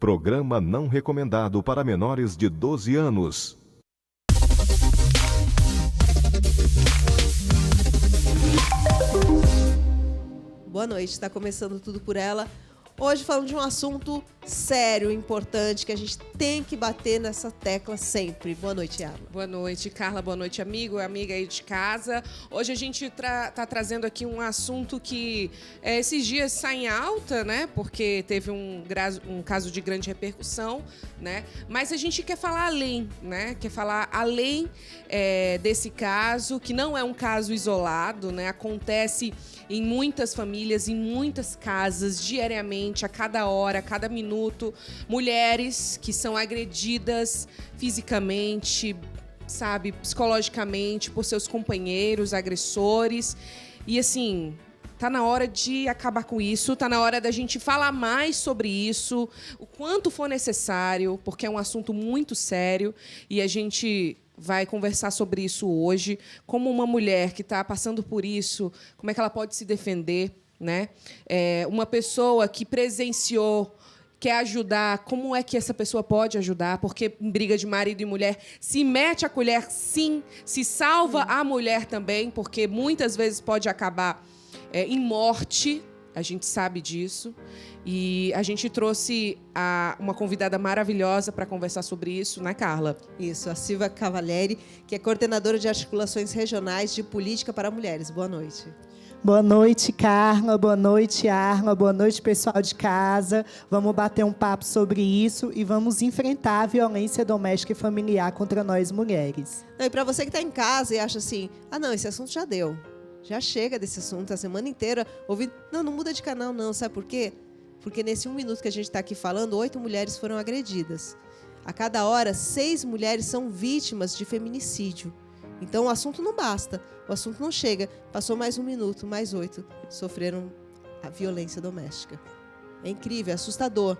Programa não recomendado para menores de 12 anos. Boa noite, está começando Tudo por Ela. Hoje falando de um assunto sério, importante, que a gente tem que bater nessa tecla sempre. Boa noite, Yara. Boa noite, Carla. Boa noite, amiga aí de casa. Hoje a gente está trazendo aqui um assunto que esses dias sai em alta, né? Porque teve um caso de grande repercussão, né? Mas a gente quer falar além, né? Quer falar além desse caso, que não é um caso isolado, né? Acontece em muitas famílias, em muitas casas, diariamente, a cada hora, a cada minuto. Mulheres que são agredidas fisicamente, sabe, psicologicamente, por seus companheiros, agressores. E, assim, tá na hora de acabar com isso, tá na hora da gente falar mais sobre isso, o quanto for necessário, porque é um assunto muito sério e a gente vai conversar sobre isso hoje, como uma mulher que está passando por isso, como é que ela pode se defender, né? Uma pessoa que presenciou, quer ajudar, como é que essa pessoa pode ajudar? Porque em briga de marido e mulher, se mete a colher, sim, se salva a mulher também, porque muitas vezes pode acabar em morte, a gente sabe disso. E a gente trouxe uma convidada maravilhosa para conversar sobre isso, né, Carla? Isso, a Silvia Cavalieri, que é coordenadora de articulações regionais de política para mulheres. Boa noite. Boa noite, Carla. Boa noite, Arla. Boa noite, pessoal de casa. Vamos bater um papo sobre isso e vamos enfrentar a violência doméstica e familiar contra nós mulheres. E para você que está em casa e acha assim, não, esse assunto já deu. Já chega desse assunto a semana inteira ouvindo. Não muda de canal não, sabe por quê? Porque nesse 1 minuto que a gente está aqui falando, 8 mulheres foram agredidas. A cada hora, 6 mulheres são vítimas de feminicídio. Então, o assunto não basta, o assunto não chega. Passou mais 1 minuto, mais 8 sofreram a violência doméstica. É incrível, é assustador.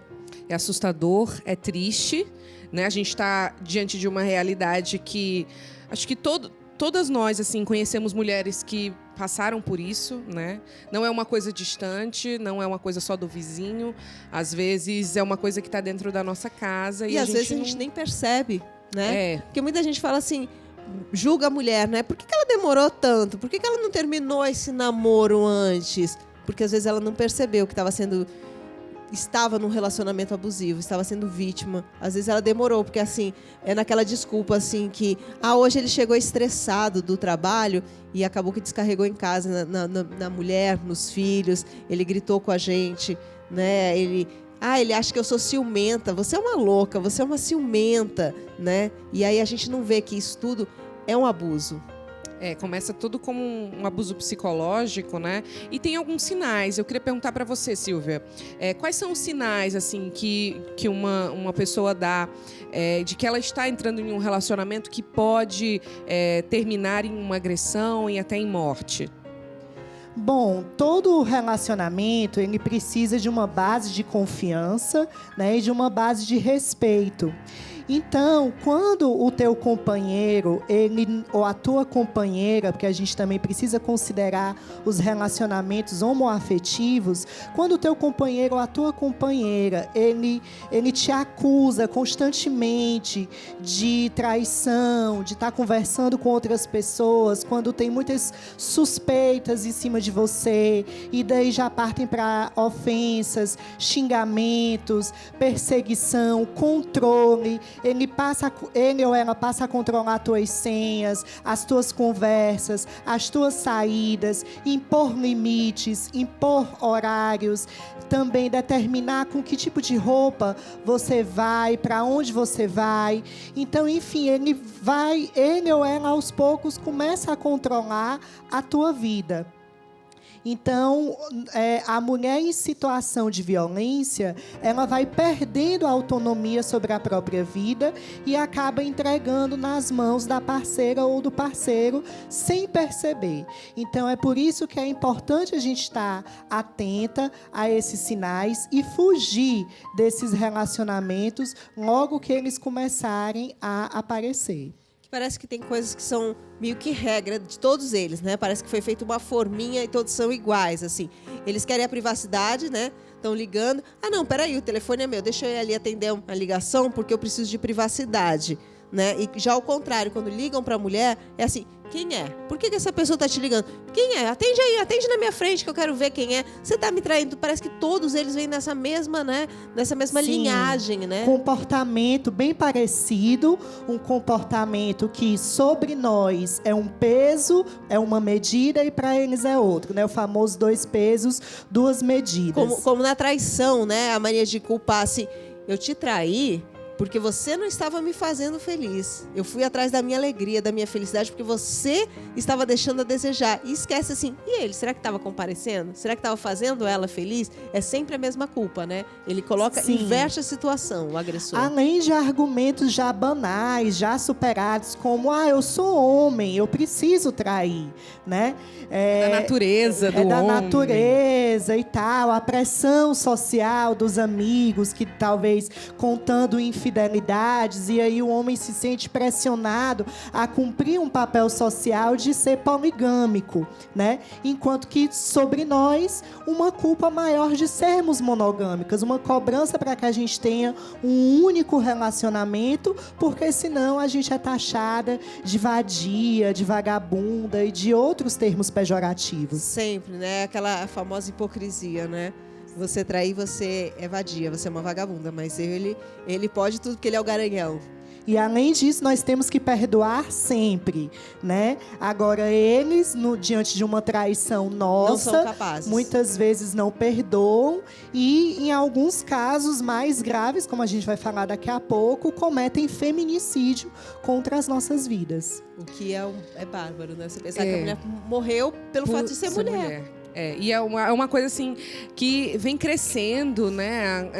É assustador, é triste, né? A gente está diante de uma realidade que acho que todas nós assim conhecemos mulheres que passaram por isso, né? Não é uma coisa distante, não é uma coisa só do vizinho. Às vezes é uma coisa que está dentro da nossa casa e às vezes a gente nem percebe, né? Porque muita gente fala assim, julga a mulher, né? Por que ela demorou tanto? Por que ela não terminou esse namoro antes? Porque às vezes ela não percebeu que estava num relacionamento abusivo, estava sendo vítima. Às vezes ela demorou, porque assim, é naquela desculpa assim que hoje ele chegou estressado do trabalho e acabou que descarregou em casa, na mulher, nos filhos, ele gritou com a gente, né? Ele acha que eu sou ciumenta, você é uma louca, você é uma ciumenta, né? E aí a gente não vê que isso tudo é um abuso. Começa tudo como um abuso psicológico, né? E tem alguns sinais. Eu queria perguntar para você, Silvia, quais são os sinais assim que uma pessoa dá de que ela está entrando em um relacionamento que pode terminar em uma agressão e até em morte? Bom, todo relacionamento ele precisa de uma base de confiança, né, e de uma base de respeito. Então, quando o teu companheiro, ou a tua companheira, porque a gente também precisa considerar os relacionamentos homoafetivos, quando o teu companheiro ou a tua companheira, ele te acusa constantemente de traição, de estar conversando com outras pessoas, quando tem muitas suspeitas em cima de você, e daí já partem para ofensas, xingamentos, perseguição, controle. Ele ou ela passa a controlar as tuas senhas, as tuas conversas, as tuas saídas, impor limites, impor horários, também determinar com que tipo de roupa você vai, para onde você vai. Então, enfim, ele ou ela aos poucos começa a controlar a tua vida. Então, a mulher em situação de violência, ela vai perdendo a autonomia sobre a própria vida e acaba entregando nas mãos da parceira ou do parceiro sem perceber. Então, é por isso que é importante a gente estar atenta a esses sinais e fugir desses relacionamentos logo que eles começarem a aparecer. Parece que tem coisas que são meio que regra de todos eles, né? Parece que foi feita uma forminha e todos são iguais, assim. Eles querem a privacidade, né? estão ligando. Ah, não, peraí, o telefone é meu, deixa eu ir ali atender uma ligação porque eu preciso de privacidade, né? E já ao contrário, quando ligam para a mulher, é assim, quem é? Por que essa pessoa está te ligando? Quem é? Atende aí, atende na minha frente que eu quero ver quem é. Você está me traindo. Parece que todos eles vêm nessa mesma, né? Nessa mesma linhagem, né? Comportamento bem parecido, um comportamento que sobre nós é um peso, é uma medida e para eles é outro, né? O famoso 2 pesos, 2 medidas. Como na traição, né? A mania de culpar, assim, eu te traí porque você não estava me fazendo feliz. Eu fui atrás da minha alegria, da minha felicidade, porque você estava deixando a desejar. E esquece assim, e ele? Será que estava comparecendo? Será que estava fazendo ela feliz? É sempre a mesma culpa, né? Ele coloca, inverte a situação, o agressor. Além de argumentos já banais, já superados, como, eu sou homem, eu preciso trair, né? Da natureza do homem. Da natureza e tal, a pressão social dos amigos, que talvez contando infidelidades, e aí o homem se sente pressionado a cumprir um papel social de ser poligâmico, né? Enquanto que sobre nós, uma culpa maior de sermos monogâmicas, uma cobrança para que a gente tenha um único relacionamento, porque senão a gente é taxada de vadia, de vagabunda e de outros termos pejorativos. Sempre, né? Aquela famosa hipocrisia, né? Você trair, você é vadia, você é uma vagabunda, mas ele pode tudo porque ele é o garanhão. E além disso, nós temos que perdoar sempre, né? Agora, eles, diante de uma traição nossa, não são capazes. Muitas vezes não perdoam e, em alguns casos mais graves, como a gente vai falar daqui a pouco, cometem feminicídio contra as nossas vidas. O que é bárbaro, né? Você pensar que a mulher morreu pelo fato de ser mulher. E é uma coisa assim que vem crescendo, né?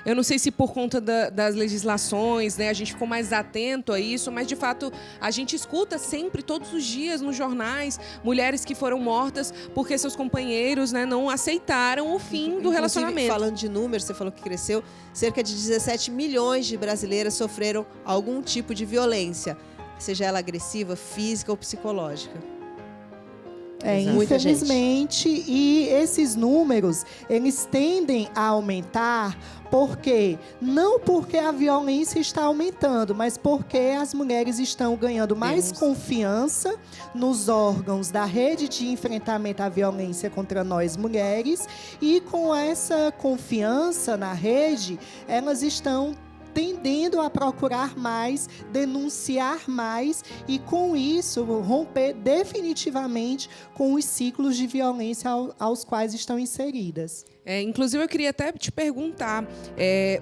Eu não sei se por conta das legislações, né, a gente ficou mais atento a isso, mas de fato a gente escuta sempre, todos os dias, nos jornais, mulheres que foram mortas porque seus companheiros, né, não aceitaram o fim do relacionamento. Falando de números, você falou que cresceu, cerca de 17 milhões de brasileiras sofreram algum tipo de violência, seja ela agressiva, física ou psicológica. Infelizmente, e esses números, eles tendem a aumentar não porque a violência está aumentando, mas porque as mulheres estão ganhando mais confiança nos órgãos da rede de enfrentamento à violência contra nós mulheres, e com essa confiança na rede, elas estão tendendo a procurar mais, denunciar mais e, com isso, romper definitivamente com os ciclos de violência aos quais estão inseridas. Inclusive, eu queria até te perguntar,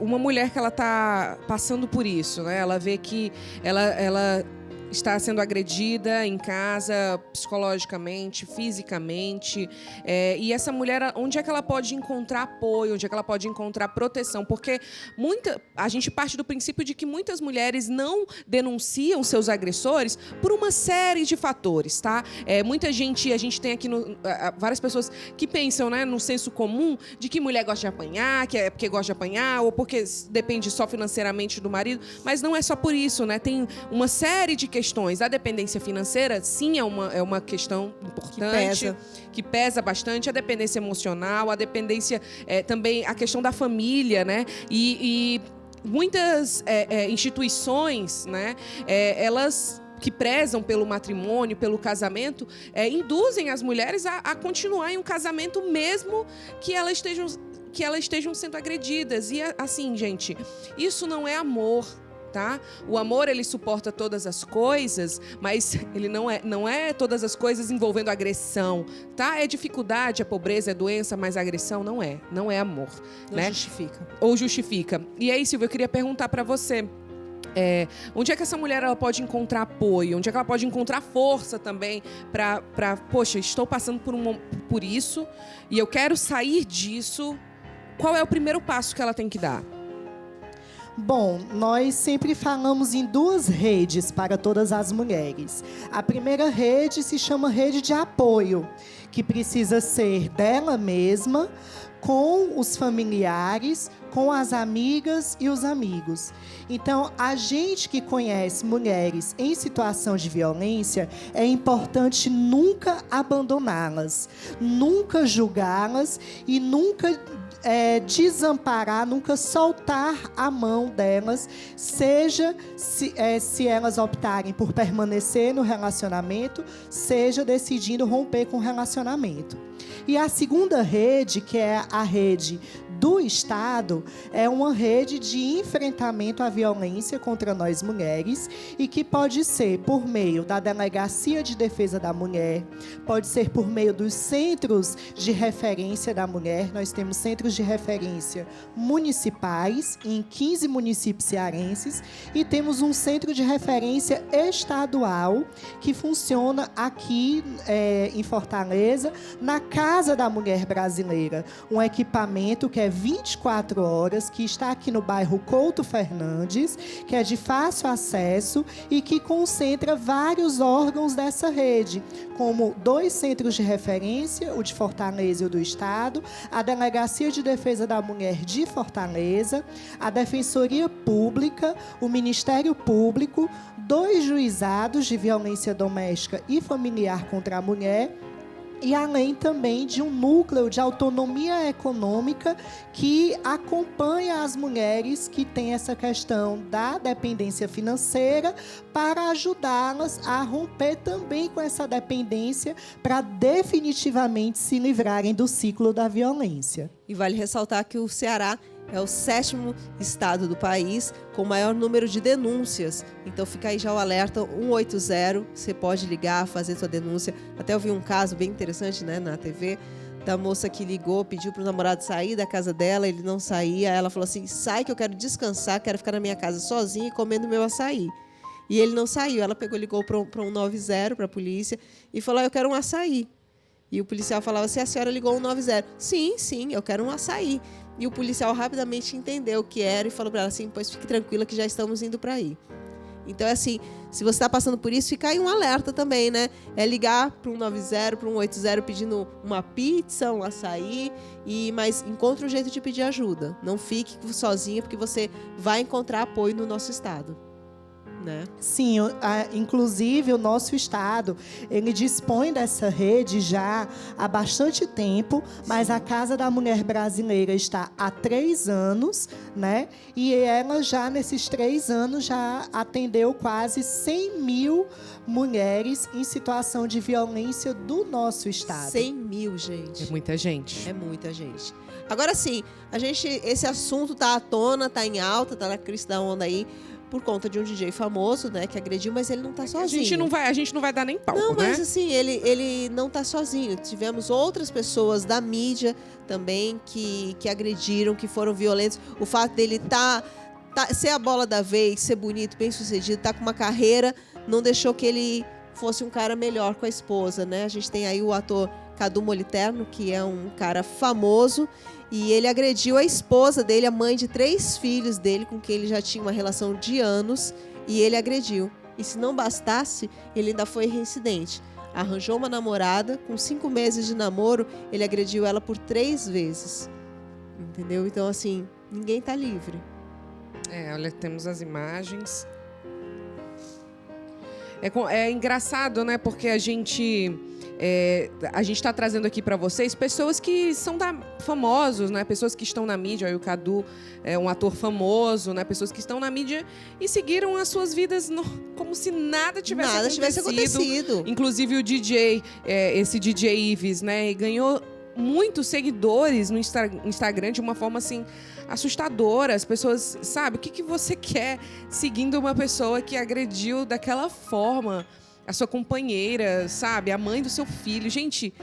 uma mulher que ela está passando por isso, né? Ela vê que ela está sendo agredida em casa, psicologicamente, fisicamente. E essa mulher, onde é que ela pode encontrar apoio? Onde é que ela pode encontrar proteção? Porque a gente parte do princípio de que muitas mulheres não denunciam seus agressores por uma série de fatores, tá? A gente tem aqui várias pessoas que pensam, né, no senso comum de que mulher gosta de apanhar, que é porque gosta de apanhar, ou porque depende só financeiramente do marido. Mas não é só por isso, né? Tem uma série de questões. A dependência financeira, sim, é uma questão importante, que pesa bastante. A dependência emocional, a dependência, também a questão da família, né? E muitas instituições, né? Elas que prezam pelo matrimônio, pelo casamento, induzem as mulheres a continuar em um casamento mesmo que elas estejam sendo agredidas. E assim, gente, isso não é amor. Tá? O amor, ele suporta todas as coisas, mas ele não é todas as coisas envolvendo agressão, tá? É dificuldade, é pobreza, é doença, mas a agressão não é amor, né? Justifica. E aí, Silvia, eu queria perguntar para você, onde é que essa mulher ela pode encontrar apoio? Onde é que ela pode encontrar força também para poxa, estou passando por isso e eu quero sair disso? Qual é o primeiro passo que ela tem que dar? Bom, nós sempre falamos em 2 redes para todas as mulheres. A primeira rede se chama rede de apoio, que precisa ser dela mesma, com os familiares, com as amigas e os amigos. Então, a gente que conhece mulheres em situação de violência, é importante nunca abandoná-las, nunca julgá-las e nunca desamparar, nunca soltar a mão delas, seja se elas optarem por permanecer no relacionamento, seja decidindo romper com o relacionamento. E a segunda rede, que é a rede do Estado, é uma rede de enfrentamento à violência contra nós mulheres e que pode ser por meio da Delegacia de Defesa da Mulher, pode ser por meio dos centros de referência da mulher. Nós temos centros de referência municipais em 15 municípios cearenses e temos um centro de referência estadual que funciona aqui em Fortaleza, na Casa da Mulher Brasileira, um equipamento que é 24 horas, que está aqui no bairro Couto Fernandes, que é de fácil acesso e que concentra vários órgãos dessa rede, como 2 centros de referência, o de Fortaleza e o do Estado, a Delegacia de Defesa da Mulher de Fortaleza, a Defensoria Pública, o Ministério Público, 2 juizados de violência doméstica e familiar contra a mulher, e além também de um núcleo de autonomia econômica que acompanha as mulheres que têm essa questão da dependência financeira para ajudá-las a romper também com essa dependência para definitivamente se livrarem do ciclo da violência. E vale ressaltar que o Ceará é o 7º estado do país com o maior número de denúncias. Então fica aí já o alerta 180, você pode ligar, fazer sua denúncia. Até eu vi um caso bem interessante, né, na TV, da moça que ligou, pediu para o namorado sair da casa dela, ele não saía. Ela falou assim, sai que eu quero descansar, quero ficar na minha casa sozinha e comendo meu açaí. E ele não saiu. Ela pegou, ligou para 190, para a polícia, e falou, eu quero um açaí. E o policial falava assim, a senhora ligou 190. Sim, eu quero um açaí. E o policial rapidamente entendeu o que era e falou para ela assim, pois fique tranquila que já estamos indo para aí. Então, é assim, se você está passando por isso, fica aí um alerta também, né? É ligar para 190, para 180 pedindo uma pizza, um açaí, mas encontre um jeito de pedir ajuda. Não fique sozinha, porque você vai encontrar apoio no nosso estado. Né? Sim, inclusive o nosso estado, ele dispõe dessa rede já há bastante tempo, mas a Casa da Mulher Brasileira está há 3 anos, né? E ela já, nesses 3 anos, já atendeu quase 100 mil mulheres em situação de violência do nosso estado. 100 mil, gente. É muita gente. É muita gente. Agora sim, esse assunto tá à tona, tá em alta, tá na crista da onda aí, por conta de um DJ famoso, né, que agrediu, mas ele não tá sozinho. A gente não vai dar nem palco, não, né? mas assim, ele não tá sozinho. Tivemos outras pessoas da mídia também que agrediram, que foram violentos. O fato dele ser a bola da vez, ser bonito, bem sucedido, tá com uma carreira, não deixou que ele fosse um cara melhor com a esposa, né? A gente tem aí o ator Cadu Moliterno, que é um cara famoso, e ele agrediu a esposa dele, a mãe de 3 filhos dele, com quem ele já tinha uma relação de anos, e ele agrediu. E se não bastasse, ele ainda foi reincidente. Arranjou uma namorada, com 5 meses de namoro, ele agrediu ela por 3 vezes. Entendeu? Então, assim, ninguém tá livre. Olha, temos as imagens. É engraçado, né? Porque a gente está trazendo aqui para vocês pessoas que são famosos, né? Pessoas que estão na mídia. Aí o Cadu é um ator famoso, né? Pessoas que estão na mídia e seguiram as suas vidas como se nada tivesse acontecido. Inclusive o DJ, esse DJ Ives, né? E ganhou muitos seguidores no Instagram de uma forma assim assustadora. As pessoas, sabe, o que você quer seguindo uma pessoa que agrediu daquela forma a sua companheira, sabe, a mãe do seu filho? Gente,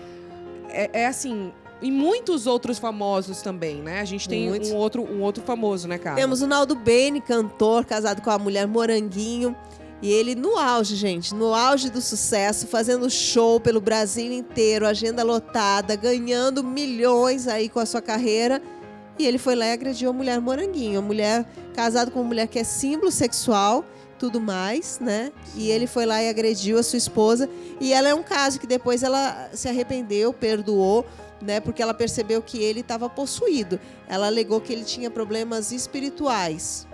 assim, e muitos outros famosos também, né? A gente tem um outro famoso, né, cara? Temos o Naldo Bene, cantor, casado com a mulher Moranguinho. E ele no auge, gente, no auge do sucesso, fazendo show pelo Brasil inteiro, agenda lotada, ganhando milhões aí com a sua carreira. E ele foi lá e agrediu a mulher Moranguinho, a mulher casada com uma mulher que é símbolo sexual, tudo mais, né? E ele foi lá e agrediu a sua esposa. E ela é um caso que depois ela se arrependeu, perdoou, né? Porque ela percebeu que ele estava possuído. Ela alegou que ele tinha problemas espirituais,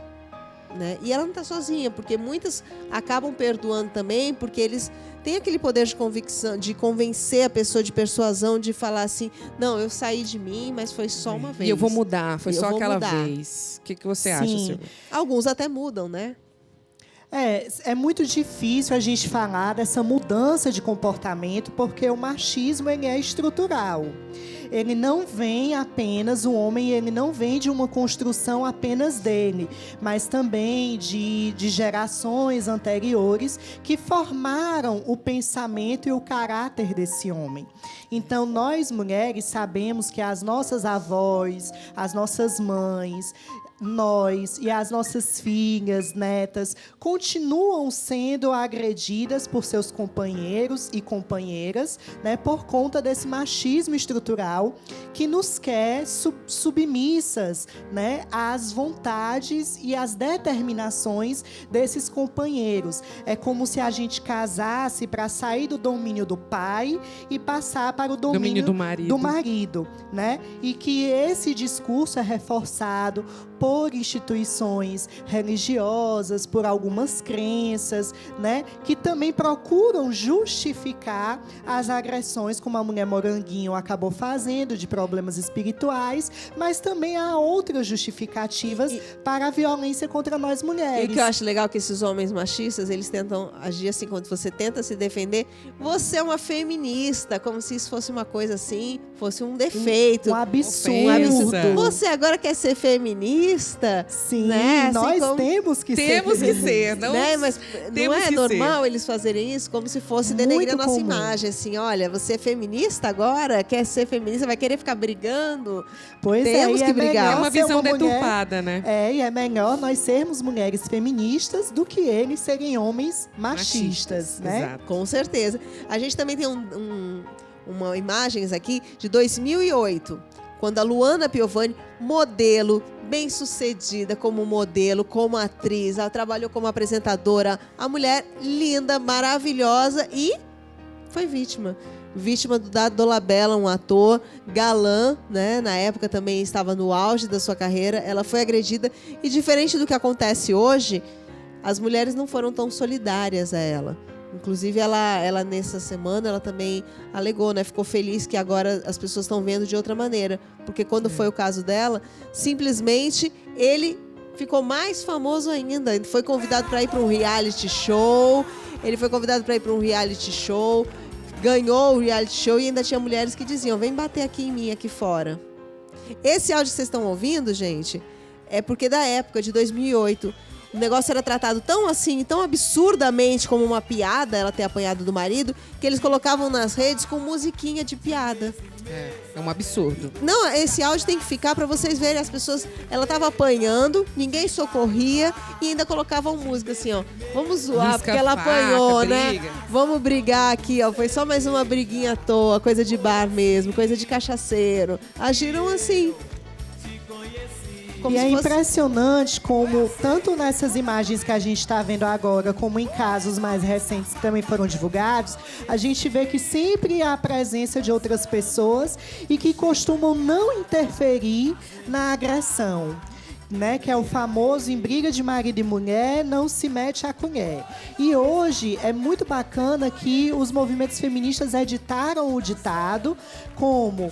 né? E ela não está sozinha, porque muitas acabam perdoando também, porque eles têm aquele poder de convicção, de convencer a pessoa, de persuasão, de falar assim, não, eu saí de mim, mas foi só uma vez. E eu vou mudar, foi só aquela mudar. vez. O que você acha, Silvia? Alguns até mudam, né? É muito difícil a gente falar dessa mudança de comportamento, porque o machismo ele é estrutural. Ele não vem apenas, o homem ele não vem de uma construção apenas dele, mas também de gerações anteriores que formaram o pensamento e o caráter desse homem. Então, nós mulheres sabemos que as nossas avós, as nossas mães, nós e as nossas filhas, netas, continuam sendo agredidas por seus companheiros e companheiras, né, por conta desse machismo estrutural que nos quer submissas, né, às vontades e às determinações desses companheiros. É como se a gente casasse para sair do domínio do pai e passar para o domínio do marido, né? E que esse discurso é reforçado por instituições religiosas, por algumas crenças, né, que também procuram justificar as agressões, como a mulher Moranguinho acabou fazendo, de problemas espirituais, mas também há outras justificativas para a violência contra nós mulheres. E o que eu acho legal é que esses homens machistas, eles tentam agir assim, quando você tenta se defender, você é uma feminista, como se isso fosse uma coisa assim, fosse um defeito. Um absurdo. Um absurdo. Você agora quer ser feminista? Sim, né? Assim, nós temos que ser. Não, né? Mas não é normal eles fazerem isso como se fosse denegrir a nossa imagem. Assim, olha, você é feminista agora? Quer ser feminista? Vai querer ficar brigando? Pois temos que brigar. É uma visão deturpada, né? E é melhor nós sermos mulheres feministas do que eles serem homens machistas, né? Exato. Com certeza. A gente também tem uma imagens aqui de 2008, quando a Luana Piovani, modelo, bem-sucedida como modelo, como atriz, ela trabalhou como apresentadora, a mulher linda, maravilhosa e foi vítima do Dado Dolabella, um ator galã, né? Na época também estava no auge da sua carreira, ela foi agredida e, diferente do que acontece hoje, as mulheres não foram tão solidárias a ela. Inclusive, ela nessa semana, ela também alegou, né? Ficou feliz que agora as pessoas estão vendo de outra maneira. Porque quando foi o caso dela, simplesmente ele ficou mais famoso ainda. Ele foi convidado para ir para um reality show. Ganhou o reality show e ainda tinha mulheres que diziam, vem bater aqui em mim, aqui fora. Esse áudio que vocês estão ouvindo, gente, é porque da época de 2008... O negócio era tratado tão assim, tão absurdamente como uma piada, ela ter apanhado do marido, que eles colocavam nas redes com musiquinha de piada. É um absurdo. Não, esse áudio tem que ficar para vocês verem as pessoas. Ela tava apanhando, ninguém socorria e ainda colocavam música assim, ó. Vamos zoar, porque ela apanhou, né? Vamos brigar aqui, ó. Foi só mais uma briguinha à toa, coisa de bar mesmo, coisa de cachaceiro. Agiram assim. E é impressionante como, tanto nessas imagens que a gente está vendo agora, como em casos mais recentes que também foram divulgados, a gente vê que sempre há a presença de outras pessoas e que costumam não interferir na agressão. Né, que é o famoso em briga de marido e mulher, não se mete a colher. E hoje é muito bacana que os movimentos feministas editaram o ditado como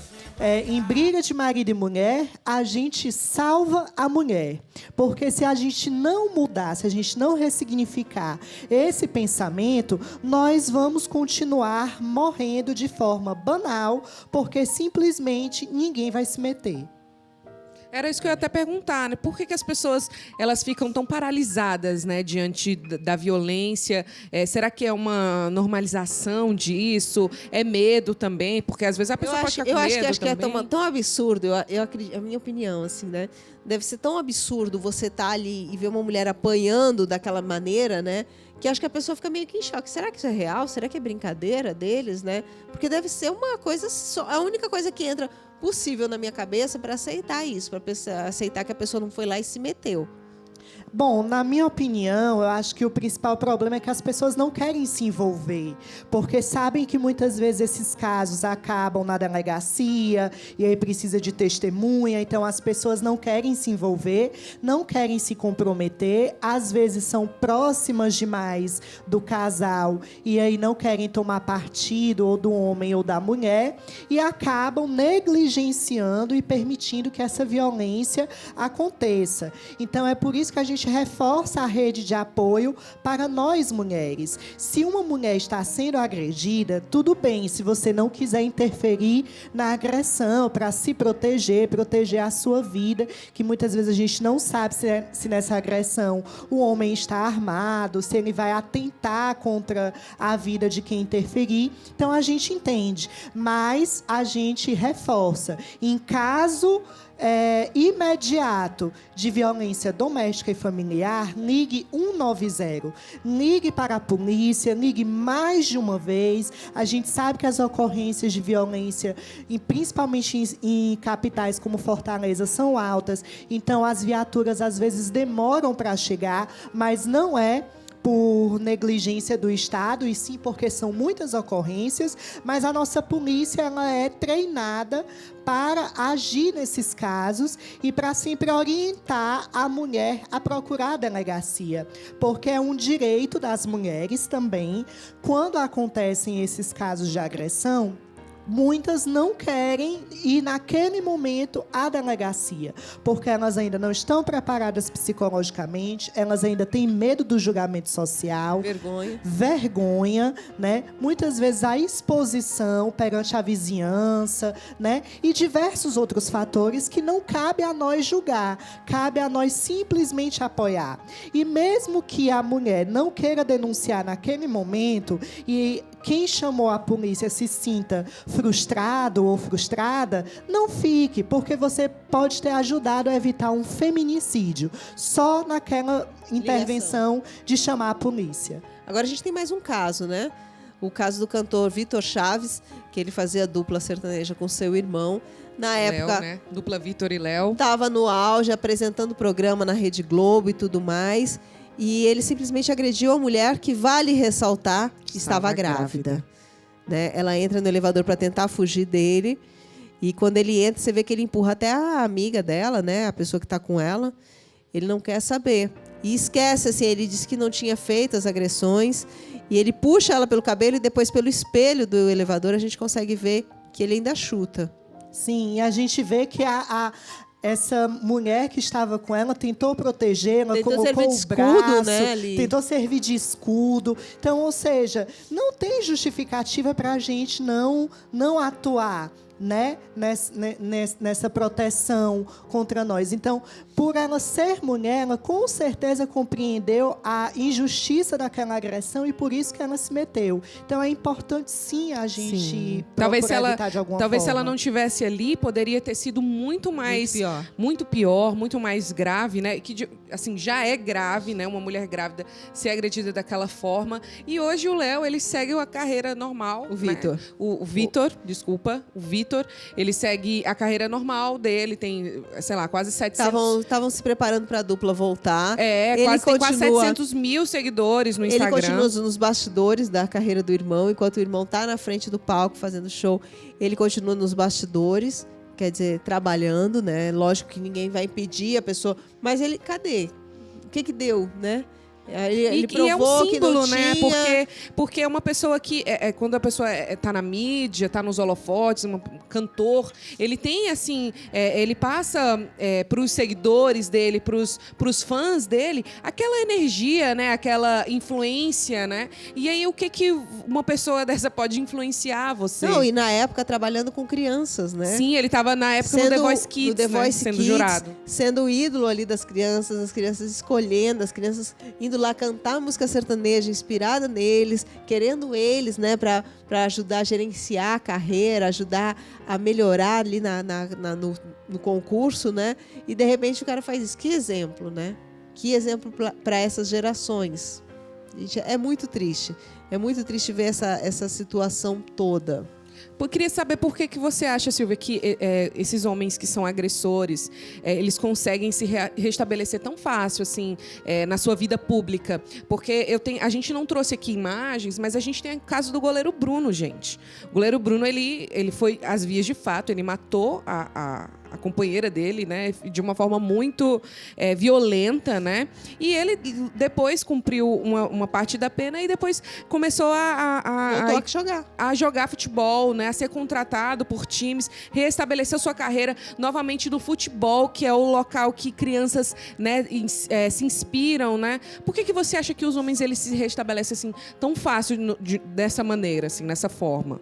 em briga de marido e mulher, a gente salva a mulher. Porque se a gente não mudar, se a gente não ressignificar esse pensamento, nós vamos continuar morrendo de forma banal, porque simplesmente ninguém vai se meter. Era isso que eu ia até perguntar, né? Por que as pessoas elas ficam tão paralisadas, né, diante da violência? Será que é uma normalização disso? É medo também? Porque às vezes a pessoa pode ficar com medo também. Eu acho que é tão absurdo, eu acredito, a minha opinião, assim, né? Deve ser tão absurdo você estar ali e ver uma mulher apanhando daquela maneira, né? Que acho que a pessoa fica meio que em choque. Será que isso é real? Será que é brincadeira deles, né? Porque deve ser uma coisa só. A única coisa que entra possível na minha cabeça para aceitar isso, para aceitar que a pessoa não foi lá e se meteu. Bom, na minha opinião, eu acho que o principal problema é que as pessoas não querem se envolver, porque sabem que muitas vezes esses casos acabam na delegacia e aí precisa de testemunha, então as pessoas não querem se envolver, não querem se comprometer, às vezes são próximas demais do casal e aí não querem tomar partido ou do homem ou da mulher e acabam negligenciando e permitindo que essa violência aconteça. Então é por isso que a gente reforça a rede de apoio para nós mulheres. Se uma mulher está sendo agredida, tudo bem, se você não quiser interferir na agressão, para se proteger a sua vida, que muitas vezes a gente não sabe se nessa agressão o homem está armado, se ele vai atentar contra a vida de quem interferir. Então a gente entende, mas a gente reforça. Em caso imediato de violência doméstica e familiar, ligue 190. Ligue para a polícia, ligue mais de uma vez. A gente sabe que as ocorrências de violência, principalmente em capitais como Fortaleza, são altas. Então, as viaturas, às vezes, demoram para chegar, mas não é por negligência do Estado, e sim porque são muitas ocorrências, mas a nossa polícia ela é treinada para agir nesses casos e para sempre orientar a mulher a procurar a delegacia, porque é um direito das mulheres também, quando acontecem esses casos de agressão, muitas não querem ir naquele momento à delegacia, porque elas ainda não estão preparadas psicologicamente, elas ainda têm medo do julgamento social. Vergonha, né? Muitas vezes a exposição perante a vizinhança, né? E diversos outros fatores que não cabe a nós julgar, cabe a nós simplesmente apoiar. E mesmo que a mulher não queira denunciar naquele momento e quem chamou a polícia se sinta frustrado ou frustrada, não fique, porque você pode ter ajudado a evitar um feminicídio só naquela intervenção de chamar a polícia. Agora a gente tem mais um caso, né? O caso do cantor Vitor Chaves, que ele fazia dupla sertaneja com seu irmão. Na época, Léo, né? Dupla Vitor e Léo. Estava no auge, apresentando programa na Rede Globo e tudo mais. E ele simplesmente agrediu a mulher que, vale ressaltar, estava grávida. Né? Ela entra no elevador para tentar fugir dele. E quando ele entra, você vê que ele empurra até a amiga dela, né? A pessoa que está com ela. Ele não quer saber. E esquece, assim, ele disse que não tinha feito as agressões. E ele puxa ela pelo cabelo e depois pelo espelho do elevador a gente consegue ver que ele ainda chuta. Sim, e a gente vê que essa mulher que estava com ela tentou protegê-la, colocou o braço, né, tentou servir de escudo. Então, ou seja, não tem justificativa para a gente não atuar, né, nessa proteção contra nós. Então, por ela ser mulher, ela com certeza compreendeu a injustiça daquela agressão e por isso que ela se meteu. Então, é importante, sim, a gente evitar de alguma forma. Talvez se ela não estivesse ali, poderia ter sido muito pior, muito mais grave, né? Que, assim, já é grave, né? Uma mulher grávida ser agredida daquela forma. E hoje o Léo, ele segue a carreira normal. O Vitor. Né? O Vitor, ele segue a carreira normal dele, tem, sei lá, quase 700... Estavam se preparando para a dupla voltar. Tem quase 700 mil seguidores no Instagram. Ele continua nos bastidores da carreira do irmão, enquanto o irmão está na frente do palco fazendo show. Ele continua nos bastidores, quer dizer, trabalhando, né? Lógico que ninguém vai impedir a pessoa. Mas ele, cadê? O que deu, né? Ele provou é um símbolo, que não né? tinha... Porque é uma pessoa que, quando a pessoa está na mídia, está nos holofotes, um cantor, ele tem, assim, ele passa para os seguidores dele, para os fãs dele, aquela energia, né? Aquela influência, né? E aí, o que uma pessoa dessa pode influenciar você? Não, e na época, trabalhando com crianças, né? Sim, ele estava na época no The Voice Kids, sendo jurado. Sendo o ídolo ali das crianças, as crianças escolhendo, as crianças indo lá cantar música sertaneja inspirada neles, querendo eles, né, para ajudar a gerenciar a carreira, ajudar a melhorar ali no concurso, né? E de repente o cara faz isso. Que exemplo, né? Que exemplo para essas gerações. Gente, é muito triste. É muito triste ver essa situação toda. Eu queria saber por que você acha, Silvia, que esses homens que são agressores, eles conseguem se restabelecer tão fácil, assim, na sua vida pública. Porque a gente não trouxe aqui imagens, mas a gente tem o caso do goleiro Bruno, gente. O goleiro Bruno, ele foi às vias de fato, ele matou a companheira dele, né, de uma forma muito violenta, né? E ele depois cumpriu uma parte da pena e depois começou a jogar futebol, né, a ser contratado por times, reestabeleceu sua carreira novamente no futebol, que é o local que crianças, né, se inspiram, né? Por que você acha que os homens eles se restabelecem assim tão fácil dessa maneira, assim, nessa forma?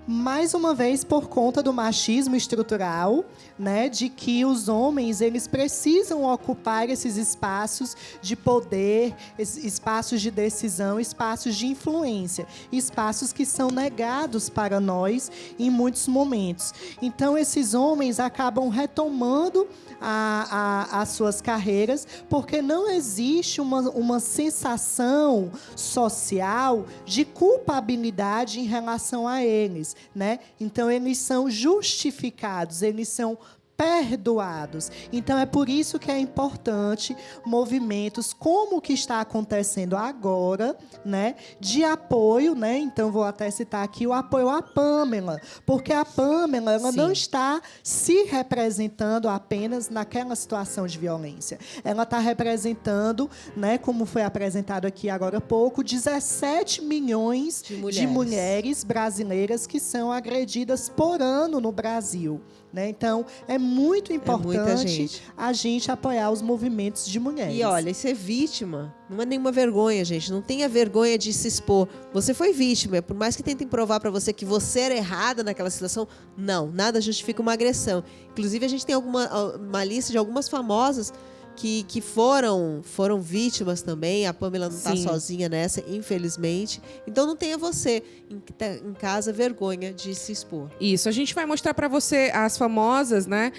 Mais uma vez, por conta do machismo estrutural, né, de que os homens eles precisam ocupar esses espaços de poder, espaços de decisão, espaços de influência, espaços que são negados para nós em muitos momentos. Então, esses homens acabam retomando as suas carreiras, porque não existe uma sensação social de culpabilidade em relação a eles, né? Então, eles são justificados, eles são perdoados. Então, é por isso que é importante movimentos como o que está acontecendo agora, né, de apoio, né? Então, vou até citar aqui o apoio à Pamela, porque a Pamela ela não está se representando apenas naquela situação de violência. Ela está representando, né, como foi apresentado aqui agora há pouco, 17 milhões de mulheres brasileiras que são agredidas por ano no Brasil. Né? Então, é muito importante a gente apoiar os movimentos de mulheres. E olha, e ser vítima não é nenhuma vergonha, gente. Não tenha vergonha de se expor. Você foi vítima. Por mais que tentem provar para você que você era errada naquela situação, não, nada justifica uma agressão. Inclusive, a gente tem uma lista de algumas famosas que foram vítimas também. A Pamela não está sozinha nessa, infelizmente. Então não tenha você em casa vergonha de se expor. Isso, a gente vai mostrar para você as famosas, né?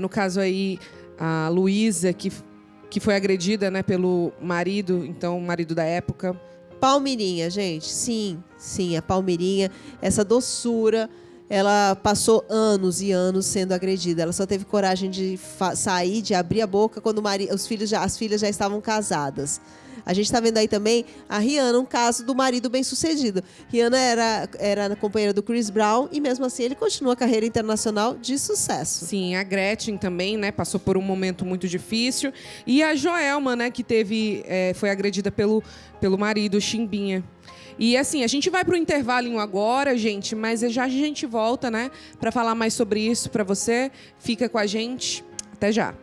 No caso aí, a Luísa, que foi agredida, né, pelo marido, então o marido da época. Palmirinha, gente. Sim, a Palmirinha, essa doçura. Ela passou anos e anos sendo agredida. Ela só teve coragem de sair, de abrir a boca quando as filhas já estavam casadas. A gente está vendo aí também a Rihanna, um caso do marido bem-sucedido. Rihanna era companheira do Chris Brown e mesmo assim ele continua a carreira internacional de sucesso. Sim, a Gretchen também, né, passou por um momento muito difícil. E a Joelma, né, que foi agredida pelo marido, Chimbinha. E assim, a gente vai para o intervalinho agora, gente, mas já a gente volta, né, para falar mais sobre isso para você. Fica com a gente. Até já.